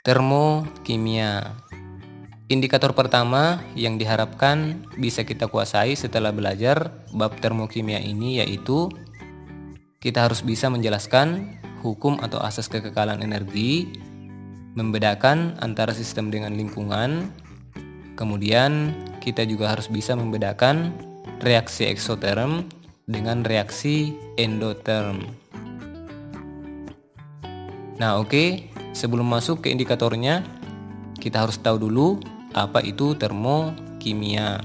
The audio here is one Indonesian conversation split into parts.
Termokimia. Indikator pertama yang diharapkan bisa kita kuasai setelah belajar bab termokimia ini yaitu kita harus bisa menjelaskan hukum atau asas kekekalan energi, membedakan antara sistem dengan lingkungan, kemudian kita juga harus bisa membedakan reaksi eksoterm dengan reaksi endoterm. Nah oke, sebelum masuk ke indikatornya, kita harus tahu dulu apa itu termokimia.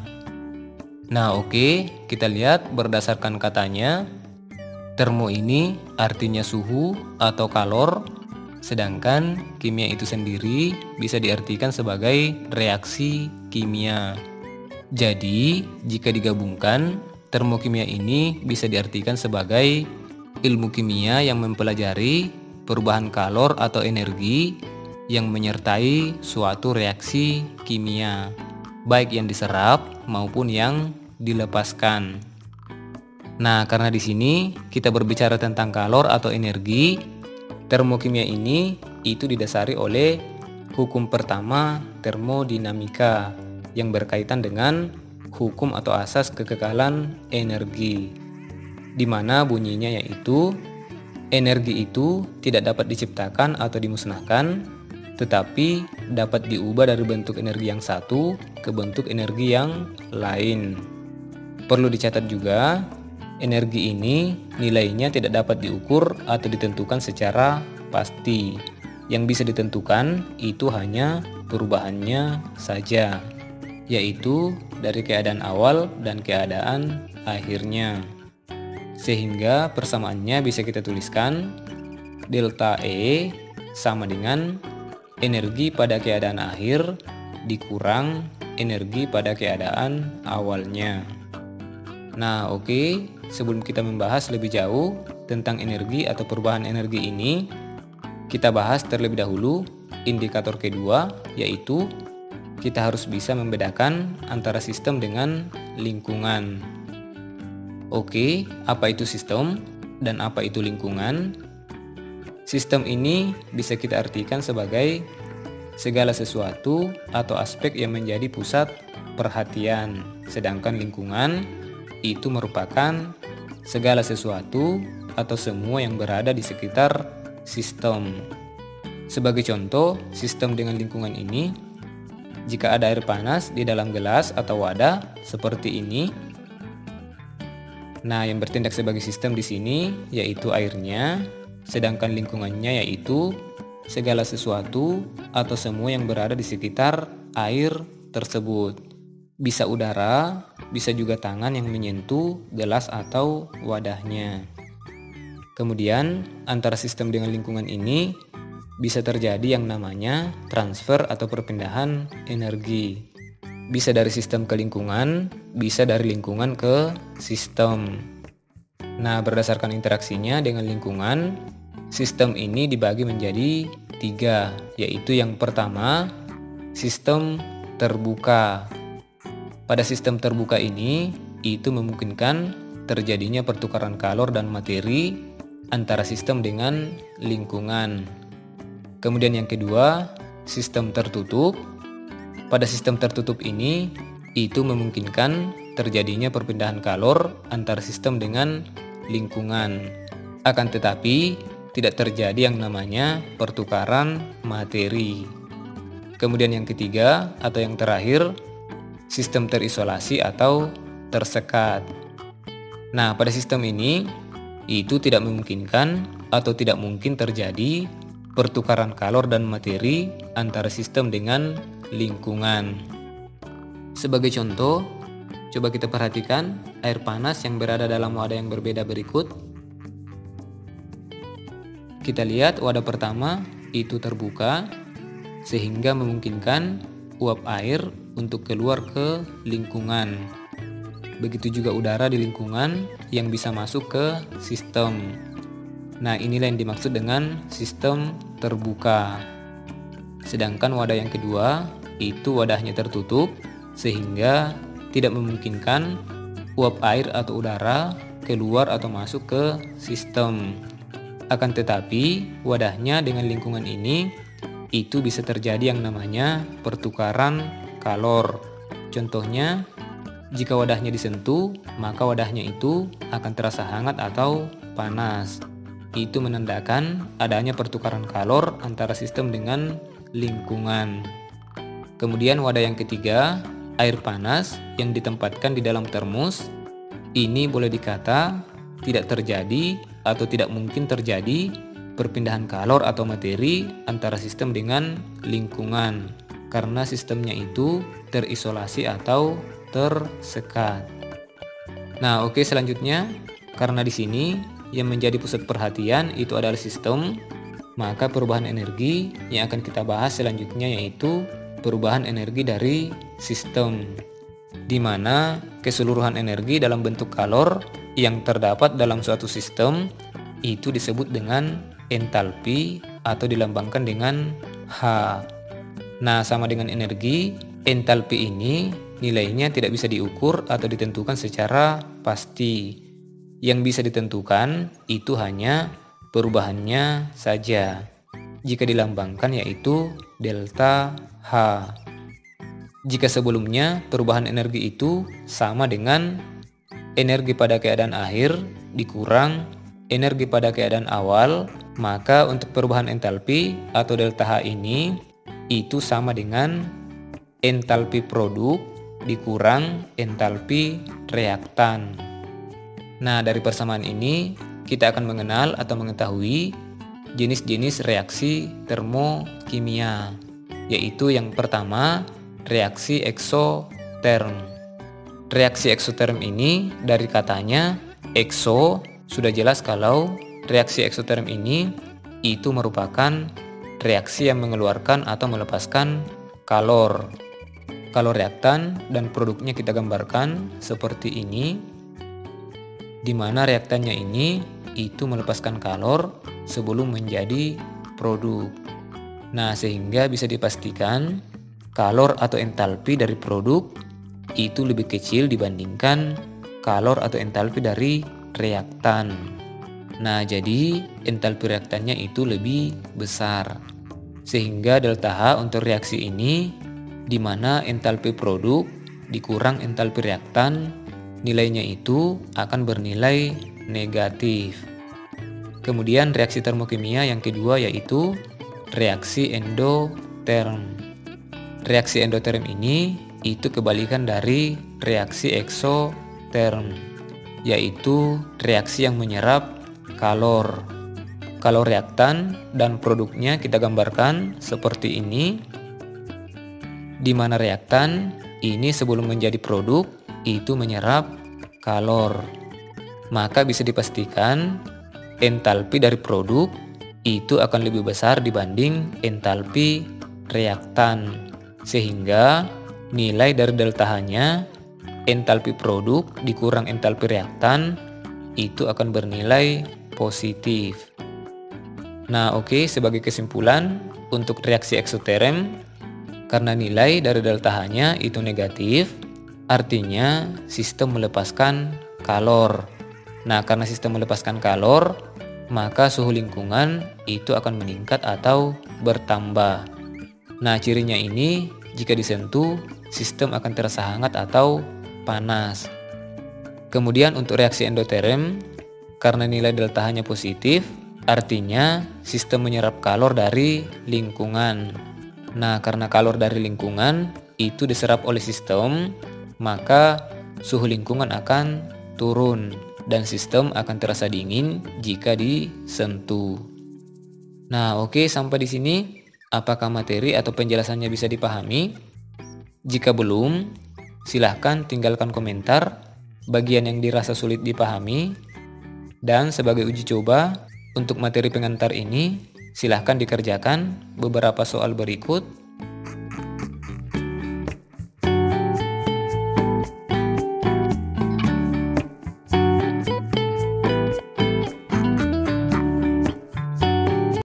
Nah oke, kita lihat berdasarkan katanya, termo ini artinya suhu atau kalor, sedangkan kimia itu sendiri bisa diartikan sebagai reaksi kimia. Jadi, jika digabungkan, termokimia ini bisa diartikan sebagai ilmu kimia yang mempelajari perubahan kalor atau energi yang menyertai suatu reaksi kimia, baik yang diserap maupun yang dilepaskan. Nah, karena di sini kita berbicara tentang kalor atau energi, termokimia ini itu didasari oleh hukum pertama termodinamika yang berkaitan dengan hukum atau asas kekekalan energi, di mana bunyinya yaitu energi itu tidak dapat diciptakan atau dimusnahkan, tetapi dapat diubah dari bentuk energi yang satu ke bentuk energi yang lain. Perlu dicatat juga, energi ini nilainya tidak dapat diukur atau ditentukan secara pasti. Yang bisa ditentukan itu hanya perubahannya saja, yaitu dari keadaan awal dan keadaan akhirnya. Sehingga persamaannya bisa kita tuliskan delta E sama dengan energi pada keadaan akhir dikurang energi pada keadaan awalnya. Nah oke, sebelum kita membahas lebih jauh tentang energi atau perubahan energi ini, kita bahas terlebih dahulu indikator kedua, yaitu kita harus bisa membedakan antara sistem dengan lingkungan. Oke, apa itu sistem dan apa itu lingkungan? Sistem ini bisa kita artikan sebagai segala sesuatu atau aspek yang menjadi pusat perhatian, sedangkan lingkungan itu merupakan segala sesuatu atau semua yang berada di sekitar sistem. Sebagai contoh, sistem dengan lingkungan ini, jika ada air panas di dalam gelas atau wadah seperti ini, nah yang bertindak sebagai sistem di sini yaitu airnya, sedangkan lingkungannya yaitu segala sesuatu atau semua yang berada di sekitar air tersebut. Bisa udara, bisa juga tangan yang menyentuh gelas atau wadahnya. Kemudian, antara sistem dengan lingkungan ini bisa terjadi yang namanya transfer atau perpindahan energi. Bisa dari sistem ke lingkungan, bisa dari lingkungan ke sistem. Nah, berdasarkan interaksinya dengan lingkungan, sistem ini dibagi menjadi 3, yaitu yang pertama, sistem terbuka. Pada sistem terbuka ini, itu memungkinkan terjadinya pertukaran kalor dan materi antara sistem dengan lingkungan. Kemudian yang kedua, sistem tertutup. Pada sistem tertutup ini, itu memungkinkan terjadinya perpindahan kalor antara sistem dengan lingkungan. Akan tetapi, tidak terjadi yang namanya pertukaran materi. Kemudian yang ketiga atau yang terakhir, sistem terisolasi atau tersekat. Nah, pada sistem ini itu tidak memungkinkan atau tidak mungkin terjadi pertukaran kalor dan materi antara sistem dengan lingkungan. Sebagai contoh, coba kita perhatikan air panas yang berada dalam wadah yang berbeda berikut. Kita lihat wadah pertama itu terbuka sehingga memungkinkan uap air untuk keluar ke lingkungan. Begitu juga udara di lingkungan yang bisa masuk ke sistem. Nah, inilah yang dimaksud dengan sistem terbuka. Sedangkan wadah yang kedua itu wadahnya tertutup sehingga tidak memungkinkan uap air atau udara keluar atau masuk ke sistem. Akan tetapi, wadahnya dengan lingkungan ini itu bisa terjadi yang namanya pertukaran kalor. Contohnya, jika wadahnya disentuh, maka wadahnya itu akan terasa hangat atau panas. Itu menandakan adanya pertukaran kalor antara sistem dengan lingkungan. Kemudian wadah yang ketiga, air panas yang ditempatkan di dalam termos. Ini boleh dikata tidak terjadi atau tidak mungkin terjadi perpindahan kalor atau materi antara sistem dengan lingkungan karena sistemnya itu terisolasi atau tersekat. Nah, oke, selanjutnya karena di sini yang menjadi pusat perhatian itu adalah sistem, maka perubahan energi yang akan kita bahas selanjutnya yaitu perubahan energi dari sistem, di mana keseluruhan energi dalam bentuk kalor yang terdapat dalam suatu sistem itu disebut dengan entalpi atau dilambangkan dengan H. Nah, sama dengan energi, entalpi ini nilainya tidak bisa diukur atau ditentukan secara pasti. Yang bisa ditentukan itu hanya perubahannya saja. Jika dilambangkan yaitu delta H. Jika sebelumnya perubahan energi itu sama dengan energi pada keadaan akhir dikurang energi pada keadaan awal, maka untuk perubahan entalpi atau delta H ini itu sama dengan entalpi produk dikurang entalpi reaktan. Nah, dari persamaan ini kita akan mengenal atau mengetahui jenis-jenis reaksi termokimia, yaitu yang pertama reaksi eksoterm. Reaksi eksoterm ini dari katanya ekso, sudah jelas kalau reaksi eksoterm ini itu merupakan reaksi yang mengeluarkan atau melepaskan kalor. Kalor reaktan dan produknya kita gambarkan seperti ini, di mana reaktannya ini itu melepaskan kalor sebelum menjadi produk. Nah, sehingga bisa dipastikan kalor atau entalpi dari produk itu lebih kecil dibandingkan kalor atau entalpi dari reaktan. Nah, jadi entalpi reaktannya itu lebih besar. Sehingga delta H untuk reaksi ini di mana entalpi produk dikurang entalpi reaktan, nilainya itu akan bernilai negatif. Kemudian reaksi termokimia yang kedua yaitu reaksi endoterm. Reaksi endoterm ini itu kebalikan dari reaksi eksoterm, yaitu reaksi yang menyerap kalor. Kalor reaktan dan produknya kita gambarkan seperti ini, di mana reaktan ini sebelum menjadi produk itu menyerap kalor. Maka bisa dipastikan entalpi dari produk itu akan lebih besar dibanding entalpi reaktan. Sehingga nilai dari delta H-nya entalpi produk dikurang entalpi reaktan itu akan bernilai positif. Nah, oke, sebagai kesimpulan untuk reaksi eksoterm, karena nilai dari delta H-nya itu negatif, artinya sistem melepaskan kalor. Nah, karena sistem melepaskan kalor, maka suhu lingkungan itu akan meningkat atau bertambah. Nah, cirinya ini jika disentuh, sistem akan terasa hangat atau panas. Kemudian untuk reaksi endoterm, karena nilai delta H-nya positif, artinya sistem menyerap kalor dari lingkungan. Nah, karena kalor dari lingkungan itu diserap oleh sistem, maka suhu lingkungan akan turun dan sistem akan terasa dingin jika disentuh. Nah, oke, sampai di sini apakah materi atau penjelasannya bisa dipahami? Jika belum, silahkan tinggalkan komentar bagian yang dirasa sulit dipahami. Dan sebagai uji coba untuk materi pengantar ini, silahkan dikerjakan beberapa soal berikut